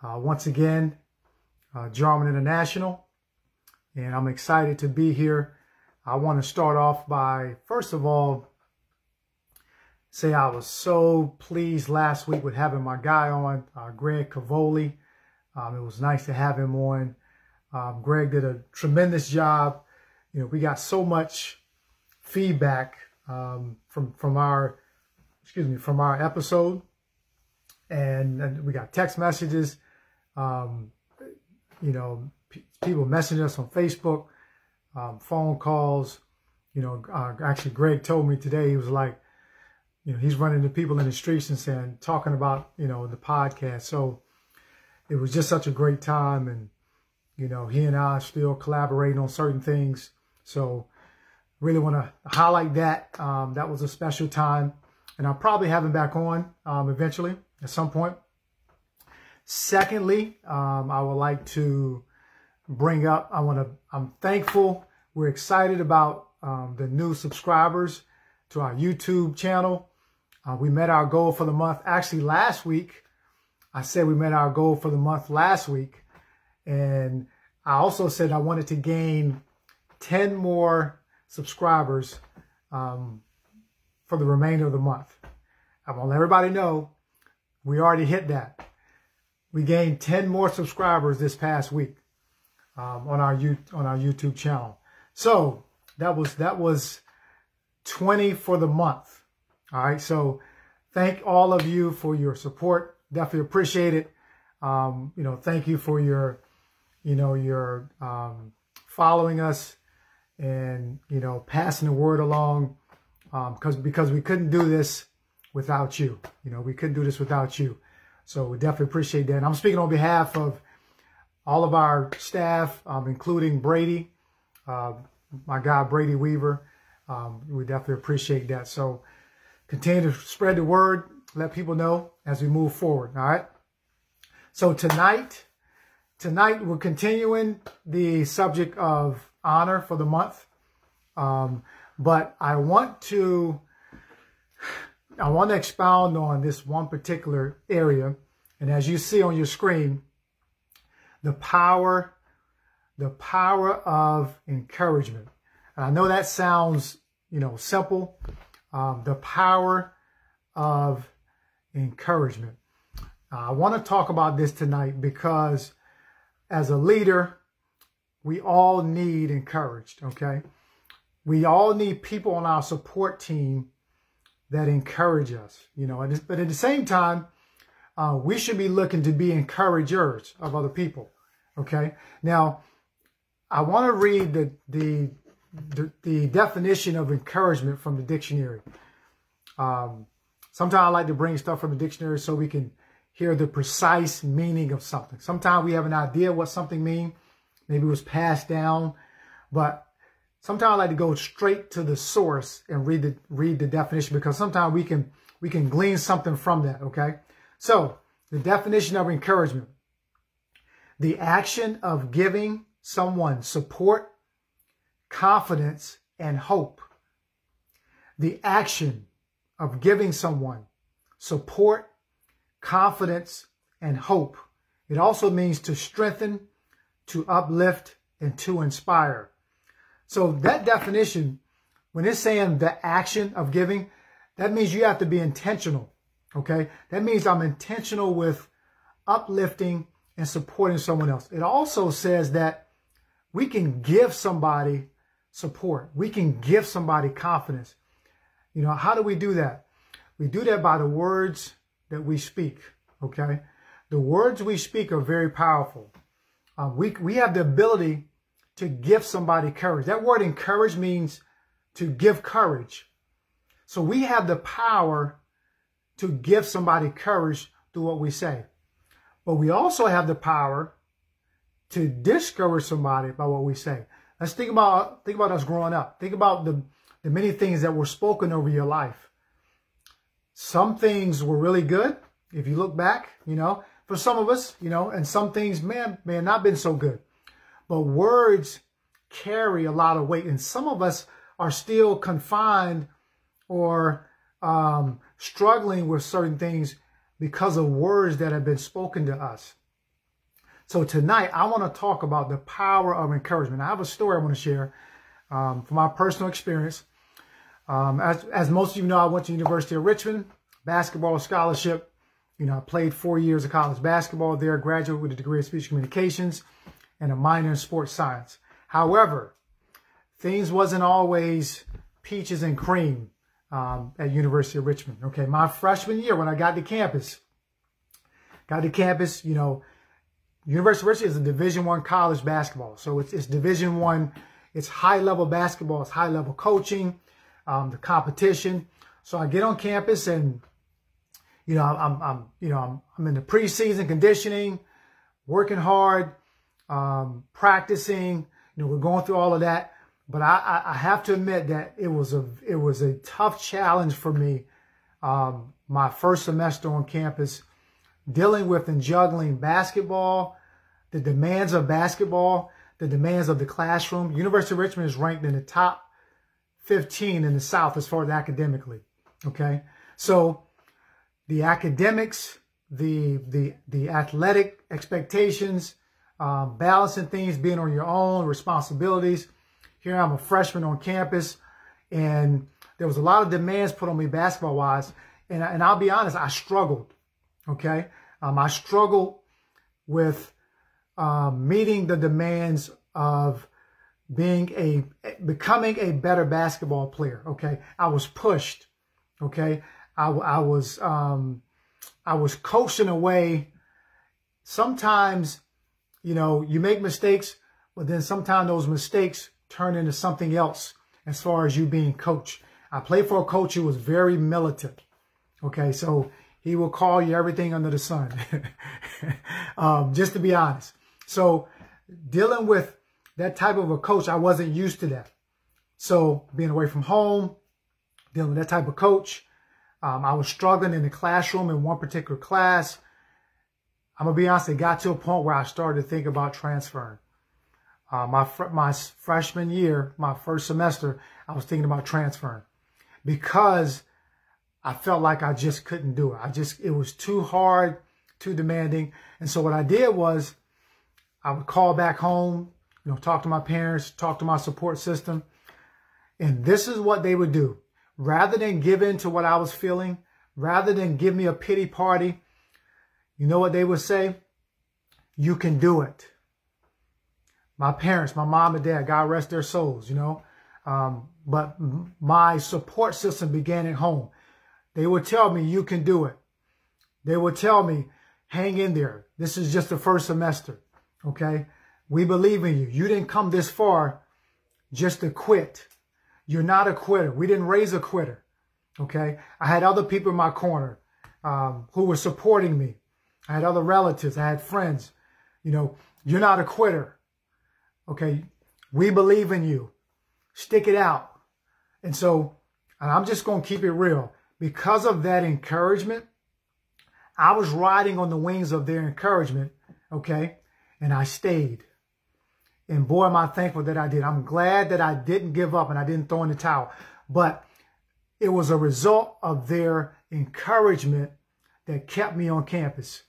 Once again, German International, and I'm excited to be here. I want to start off by, first of all, say I was so pleased last week with having my guy on, Greg Cavoli. It was nice to have him on. Greg did a tremendous job. You know, we got so much feedback from our episode, and we got text messages. You know, people messaging us on Facebook, phone calls. You know, actually, Greg told me today, he was like, you know, he's running to people in the streets and talking about, you know, the podcast. So it was just such a great time, and you know, he and I are still collaborating on certain things. So really want to highlight that. That was a special time, and I'll probably have him back on eventually at some point. Secondly, I would like to bring up, I'm thankful. We're excited about the new subscribers to our YouTube channel. We met our goal for the month. Actually, last week, I said we met our goal for the month last week. And I also said I wanted to gain 10 more subscribers for the remainder of the month. I want to let everybody know we already hit that. We gained 10 more subscribers this past week on our YouTube channel. So that was 20 for the month. All right. So thank all of you for your support. Definitely appreciate it. You know, thank you for your following us and, you know, passing the word along, because we couldn't do this without you. You know, we couldn't do this without you. So we definitely appreciate that. And I'm speaking on behalf of all of our staff, including Brady, my guy, Brady Weaver. We definitely appreciate that. So continue to spread the word, let people know as we move forward. All right. So tonight we're continuing the subject of honor for the month. But I want to expound on this one particular area. And as you see on your screen, the power of encouragement. And I know that sounds, you know, simple. The power of encouragement. I want to talk about this tonight because as a leader, we all need encouraged, okay? We all need people on our support team that encourage us, you know. But at the same time, we should be looking to be encouragers of other people, okay? Now, I want to read the definition of encouragement from the dictionary. Sometimes I like to bring stuff from the dictionary so we can hear the precise meaning of something. Sometimes we have an idea what something means. Maybe it was passed down, but sometimes I like to go straight to the source and read the definition, because sometimes we can glean something from that, okay? So the definition of encouragement: the action of giving someone support, confidence, and hope. The action of giving someone support, confidence, and hope. It also means to strengthen, to uplift, and to inspire. So that definition, when it's saying the action of giving, that means you have to be intentional, okay? That means I'm intentional with uplifting and supporting someone else. It also says that we can give somebody support. We can give somebody confidence. You know, how do we do that? We do that by the words that we speak, okay? The words we speak are very powerful. We have the ability to give somebody courage. That word encourage means to give courage. So we have the power to give somebody courage through what we say. But we also have the power to discourage somebody by what we say. Let's think about us growing up. Think about the many things that were spoken over your life. Some things were really good, if you look back, you know, for some of us, you know, and some things may have not been so good. But words carry a lot of weight, and some of us are still confined or struggling with certain things because of words that have been spoken to us. So tonight, I want to talk about the power of encouragement. I have a story I want to share from my personal experience. As most of you know, I went to the University of Richmond, basketball scholarship. You know, I played 4 years of college basketball there, graduated with a degree in speech communications and a minor in sports science. However, things wasn't always peaches and cream at University of Richmond. Okay, my freshman year when I got to campus, you know, University of Richmond is a Division I college basketball. So it's Division I. It's high-level basketball. It's high-level coaching, the competition. So I get on campus and, you know, I'm in the preseason conditioning, working hard, practicing. You know, we're going through all of that. But I have to admit that it was a tough challenge for me. My first semester on campus, dealing with and juggling basketball, the demands of basketball, the demands of the classroom. University of Richmond is ranked in the top 15 in the South as far as academically. Okay, so the academics, the athletic expectations, balancing things, being on your own, responsibilities. Here I'm a freshman on campus, and there was a lot of demands put on me basketball-wise, and I'll be honest, I struggled. Okay, I struggled with meeting the demands of becoming a better basketball player. Okay, I was pushed. Okay, I was coached in a way. Sometimes, you know, you make mistakes, but then sometimes those mistakes turn into something else as far as you being coached. I played for a coach who was very militant. Okay, so he will call you everything under the sun, just to be honest. So dealing with that type of a coach, I wasn't used to that. So being away from home, dealing with that type of coach, I was struggling in the classroom in one particular class. I'm going to be honest, it got to a point where I started to think about transferring. My freshman year, my first semester, I was thinking about transferring because I felt like I just couldn't do it. It was too hard, too demanding. And so what I did was I would call back home, you know, talk to my parents, talk to my support system. And this is what they would do. Rather than give in to what I was feeling, rather than give me a pity party, you know what they would say? You can do it. My parents, my mom and dad, God rest their souls, you know. But my support system began at home. They would tell me, you can do it. They would tell me, hang in there. This is just the first semester, okay? We believe in you. You didn't come this far just to quit. You're not a quitter. We didn't raise a quitter, okay? I had other people in my corner who were supporting me. I had other relatives. I had friends. You know, you're not a quitter. Okay, we believe in you. Stick it out. And so, and I'm just going to keep it real. Because of that encouragement, I was riding on the wings of their encouragement, okay? And I stayed. And boy, am I thankful that I did. I'm glad that I didn't give up and I didn't throw in the towel. But it was a result of their encouragement that kept me on campus,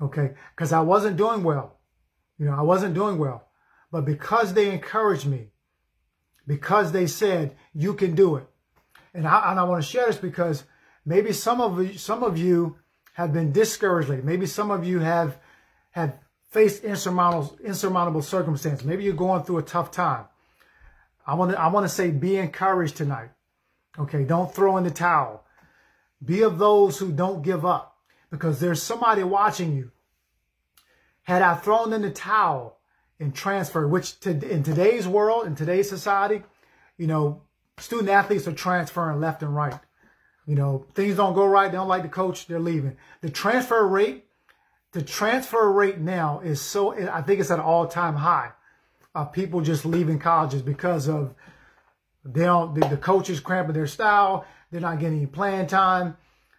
okay? Because I wasn't doing well. You know, I wasn't doing well. But because they encouraged me, because they said, you can do it. And I want to share this because maybe some of you have been discouraged lately. Maybe some of you have faced insurmountable circumstances. Maybe you're going through a tough time. I want to say be encouraged tonight. Okay, don't throw in the towel. Be of those who don't give up because there's somebody watching you. Had I thrown in the towel and transfer, which in today's world, in today's society, you know, student athletes are transferring left and right. You know, things don't go right. They don't like the coach. They're leaving. The transfer rate now is so, I think it's at an all-time high of people just leaving colleges because of the coaches cramping their style. They're not getting any playing time.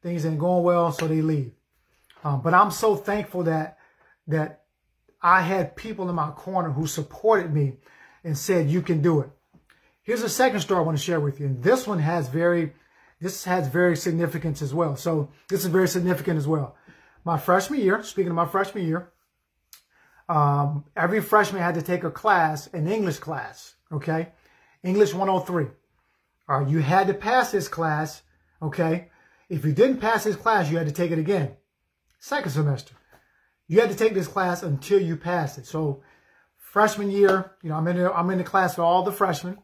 Things ain't going well, so they leave. But I'm so thankful that I had people in my corner who supported me and said, you can do it. Here's a second story I want to share with you. And this one has very significance as well. So this is very significant as well. My freshman year, speaking of my freshman year, every freshman had to take a class, an English class, okay? English 103. All right, you had to pass this class, okay? If you didn't pass this class, you had to take it again. Second semester. You had to take this class until you passed it. So freshman year, you know, I'm in the class with all the freshmen.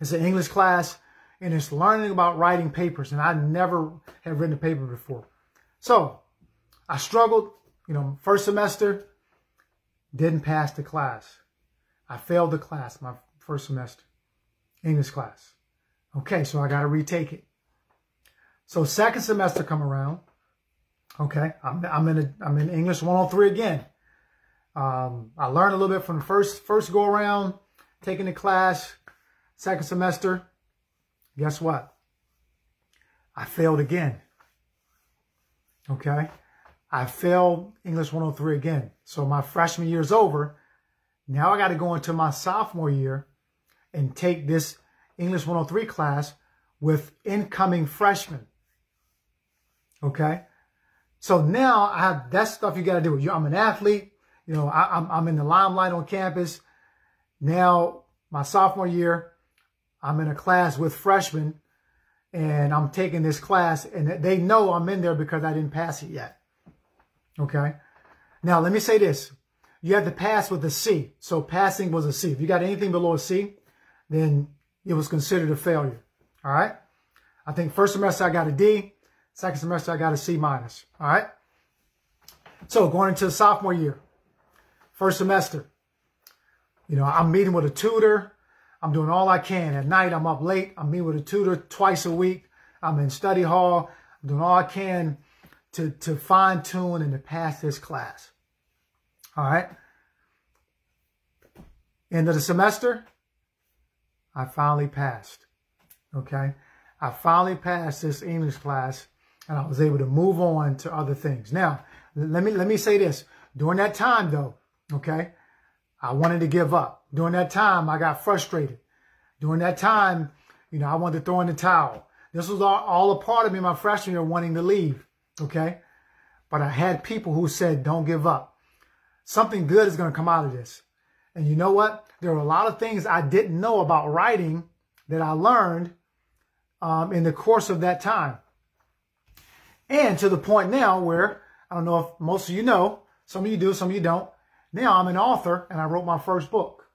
It's an English class, and it's learning about writing papers, and I never had written a paper before. So I struggled, you know, first semester, didn't pass the class. I failed the class, my first semester, English class. Okay, so I got to retake it. So second semester come around. Okay, I'm in English 103 again. I learned a little bit from the first go around, taking the class. Second semester, guess what? I failed again. Okay, I failed English 103 again. So my freshman year is over. Now I got to go into my sophomore year and take this English 103 class with incoming freshmen. Okay, so now I have that stuff you got to do. I'm an athlete. You know, I'm in the limelight on campus. Now my sophomore year, I'm in a class with freshmen, and I'm taking this class, and they know I'm in there because I didn't pass it yet. Okay. Now, let me say this. You have to pass with a C. So passing was a C. If you got anything below a C, then it was considered a failure. All right. I think first semester I got a D. Second semester I got a C minus. All right. So going into the sophomore year, first semester, you know, I'm meeting with a tutor. I'm doing all I can. At night, I'm up late. I'm meeting with a tutor twice a week. I'm in study hall. I'm doing all I can to fine tune and to pass this class. All right. End of the semester, I finally passed. Okay. I finally passed this English class, and I was able to move on to other things. Now, let me say this. During that time, though, okay, I wanted to give up. During that time, I got frustrated. During that time, you know, I wanted to throw in the towel. This was all a part of me my freshman year wanting to leave, okay? But I had people who said, don't give up. Something good is going to come out of this. And you know what? There were a lot of things I didn't know about writing that I learned in the course of that time. And to the point now where, I don't know if most of you know, some of you do, some of you don't. Now I'm an author, and I wrote my first book.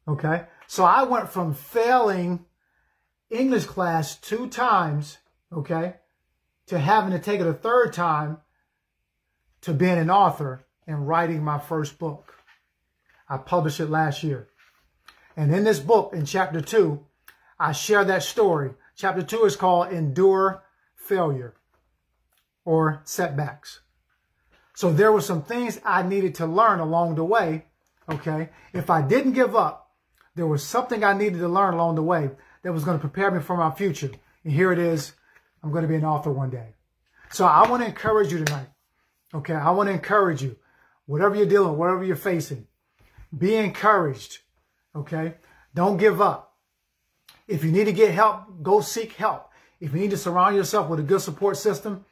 Okay, so I went from failing English class 2 times, okay, to having to take it a 3rd time to being an author and writing my first book. I published it last year. And in this book, in chapter 2, I share that story. Chapter 2 is called Endure Failure or Setbacks. So there were some things I needed to learn along the way, okay? If I didn't give up, there was something I needed to learn along the way that was going to prepare me for my future. And here it is. I'm going to be an author one day. So I want to encourage you tonight, okay? I want to encourage you. Whatever you're dealing with, whatever you're facing, be encouraged, okay? Don't give up. If you need to get help, go seek help. If you need to surround yourself with a good support system,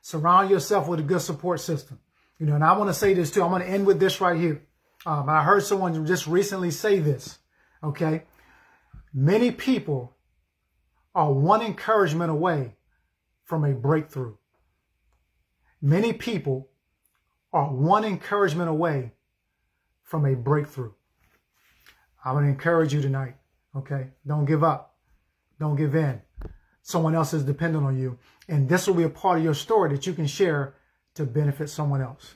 surround yourself with a good support system. You know, and I want to say this too. I'm going to end with this right here. I heard someone just recently say this, okay? Many people are one encouragement away from a breakthrough. Many people are one encouragement away from a breakthrough. I want to encourage you tonight, okay? Don't give up. Don't give in. Someone else is dependent on you. And this will be a part of your story that you can share to benefit someone else.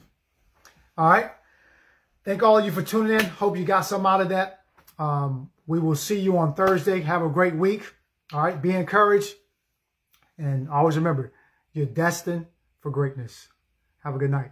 All right. Thank all of you for tuning in. Hope you got something out of that. We will see you on Thursday. Have a great week. All right. Be encouraged. And always remember, you're destined for greatness. Have a good night.